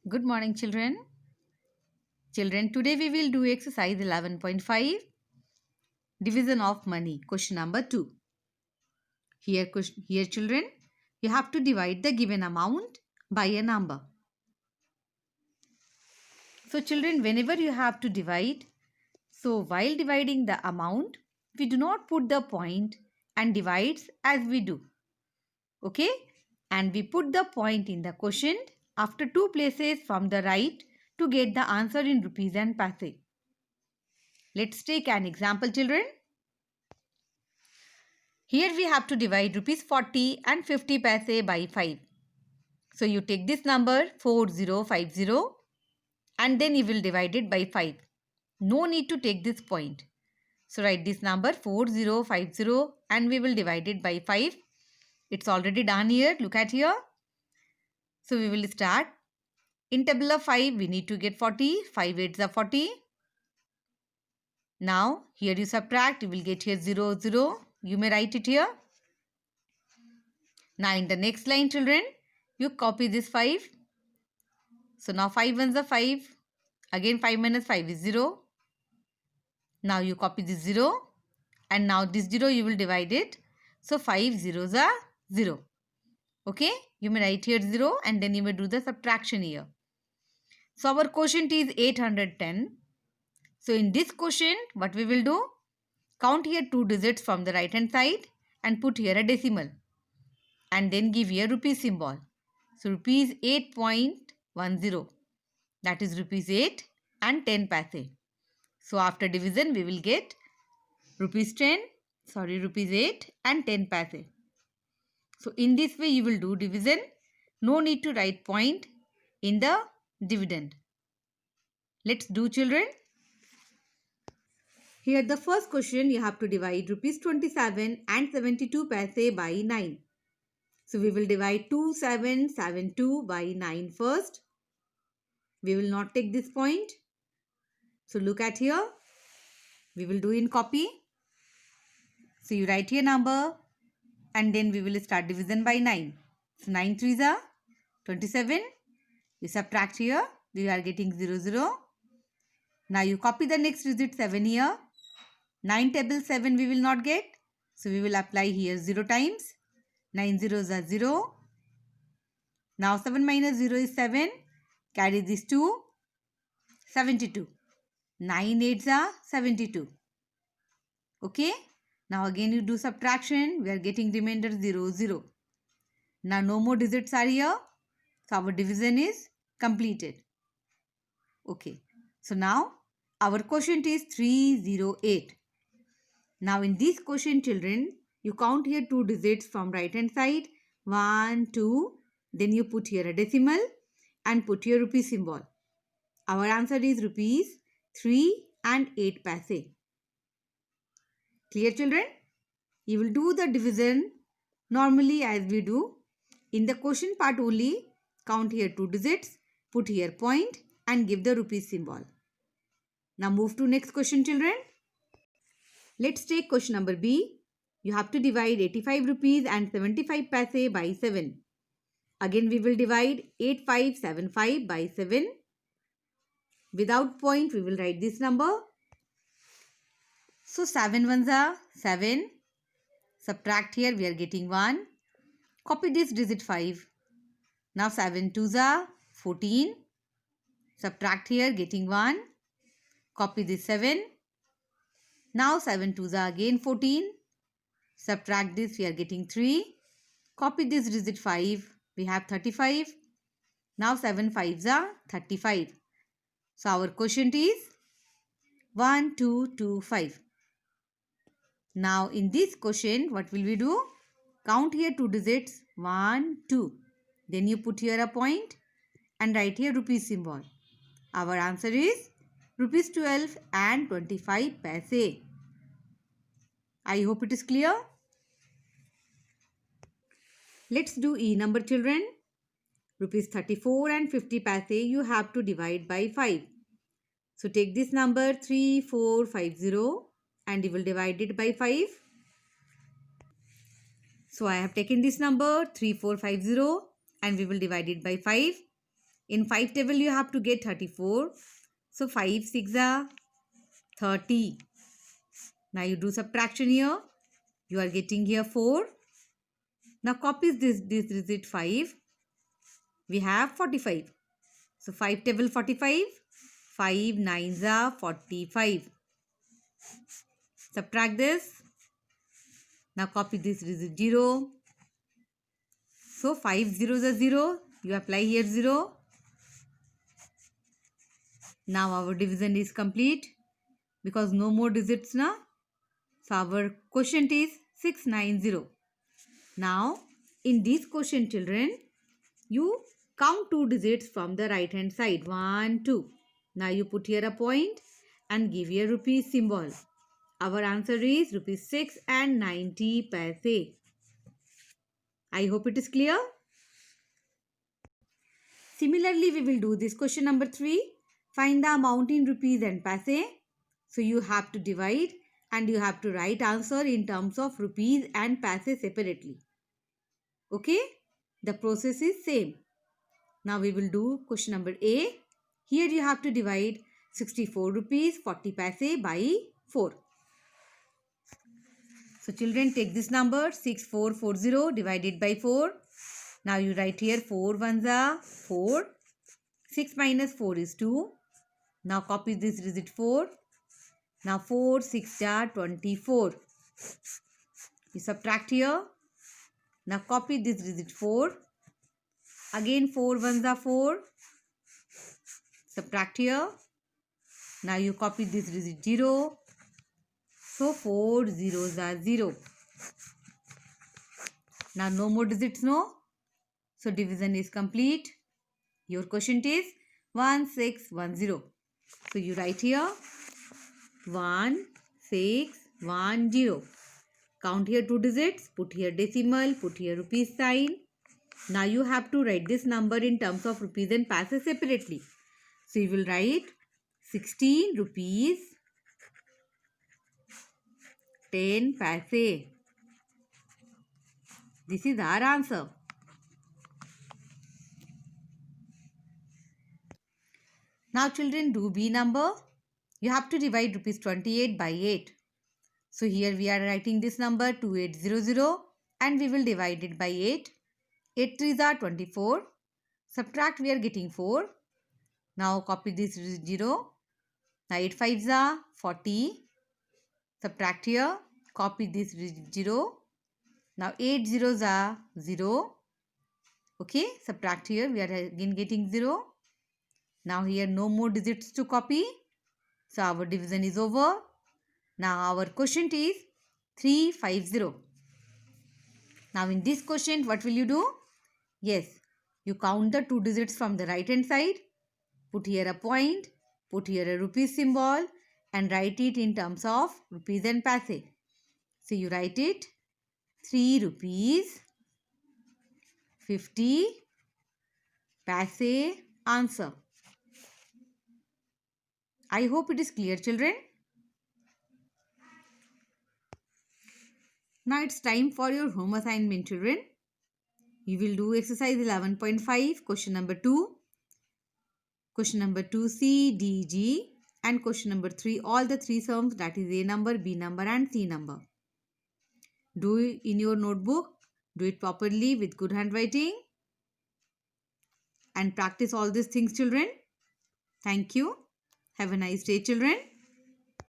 Good morning, children. Children, today we will do exercise 11.5, division of money, question number 2. Here, children, you have to divide the given amount by a number. So, children, whenever you have to divide, so while dividing the amount, we do not put the point and divides as we do. Okay? And we put the point in the quotient after two places from the right to get the answer in rupees and paise. Let's take an example, children. Here we have to divide rupees 40 and 50 paise by 5. So you take this number 4050 and then you will divide it by 5. No need to take this point. So write this number 4050 and we will divide it by 5. It's already done here. Look at here. So we will start. In table of 5 we need to get 40. 5 8s are 40. Now here you subtract. You will get here 0 0. You may write it here. Now in the next line, children, you copy this 5. So now 5 ones are 5. Again 5 minus 5 is 0. Now you copy this 0. And now this 0 you will divide it. So 5 zeros are 0. Okay. You may write here 0 and then you may do the subtraction here. So our quotient is 810. So in this quotient, what we will do? Count here 2 digits from the right hand side and put here a decimal. And then give here rupees symbol. So rupees 8.10. That is rupees 8 and 10 paise. So after division we will get rupees 8 and 10 paise. So in this way you will do division. No need to write point in the dividend. Let's do, children. Here the first question you have to divide rupees 27 and 72 paise by 9. So we will divide 2772 by 9 first. We will not take this point. So look at here. We will do in copy. So you write here number and then we will start division by 9. So 9 3s are 27. You subtract here. We are getting 0 0. Now you copy the next digit 7 here. 9 table 7 we will not get. So we will apply here 0 times. 9 zeros are 0. Now 7 minus 0 is 7. Carry this 2. 72. 9 8s are 72. Okay. Now again you do subtraction. We are getting remainder 0 0. Now no more digits are here. So our division is completed. Okay. So now our quotient is 308. Now in this quotient, children, you count here 2 digits from right hand side. 1, 2. Then you put here a decimal and put your rupee symbol. Our answer is rupees 3 and 8 paise. Clear, children? You will do the division normally as we do. In the quotient part only, count here 2 digits, put here point and give the rupee symbol. Now move to next question, children. Let's take question number B. You have to divide 85 rupees and 75 paise by 7. Again we will divide 8575 by 7. Without point we will write this number. So 7 ones are 7. Subtract here we are getting 1. Copy this digit 5. Now 7 twos are 14. Subtract here getting 1. Copy this 7. Now 7 twos are again 14. Subtract this we are getting 3. Copy this digit 5. We have 35. Now 7 5s are 35. So our quotient is 1225. Now in this quotient what will we do? Count here 2 digits 1 2. Then you put here a point and write here rupee symbol. Our answer is rupees 12 and 25 paise. I hope it is clear. Let's do E number, children. Rupees 34 and 50 paise you have to divide by 5. So take this number 3450 and you will divide it by 5. So I have taken this number 3450 and we will divide it by 5. In 5 table you have to get 34. So 5 6 are 30. Now you do subtraction here. You are getting here 4. Now copy this digit 5. We have 45. So 5 table 45. 5 9s are 45. Subtract this. Now copy this digit 0. So 5 zeros are 0. You apply here 0. Now our division is complete because no more digits now. So our quotient is 690. Now in this quotient, children, you count 2 digits from the right hand side. 1, 2. Now you put here a point and give here rupees symbol. Our answer is rupees 6 and 90 paise. I hope it is clear. Similarly, we will do this question number 3. Find the amount in rupees and paise. So you have to divide and you have to write answer in terms of rupees and paise separately. Okay? The process is same. Now we will do question number A. Here you have to divide 64 rupees 40 paise by 4. So children, take this number 6440 divided by 4. Now you write here 4 ones are 4. 6 minus 4 is 2. Now copy this digit 4. Now 4 6 are 24. You subtract here. Now copy this digit 4. Again 4 ones are 4. Subtract here. Now you copy this digit 0. So 4 zeros are 0. Now no more digits, no. So division is complete. Your quotient is 1610. So you write here 1610. Count here 2 digits. Put here decimal. Put here rupees sign. Now you have to write this number in terms of rupees and paise separately. So you will write 16 rupees 10 paise. This is our answer. Now children, do B number. You have to divide rupees 28 by 8. So here we are writing this number 2800 and we will divide it by 8. 8 3s are 24. Subtract, we are getting 4. Now copy this 0. Now 8 5s are 40. Subtract here. Copy this 0. Now 8 zeros are 0. Okay. Subtract here. We are again getting 0. Now here no more digits to copy. So our division is over. Now our quotient is 350. Now in this quotient, what will you do? Yes, you count the 2 digits from the right hand side. Put here a point. Put here a rupees symbol and write it in terms of rupees and paise. So you write it 3 rupees 50 paise answer. I hope it is clear, children. Now it's time for your home assignment, children. You will do exercise 11.5, question number 2. Question number 2, C, D, G. And question number 3, all the 3 sums, that is A number, B number and C number. Do it in your notebook. Do it properly with good handwriting. And practice all these things, children. Thank you. Have a nice day, children.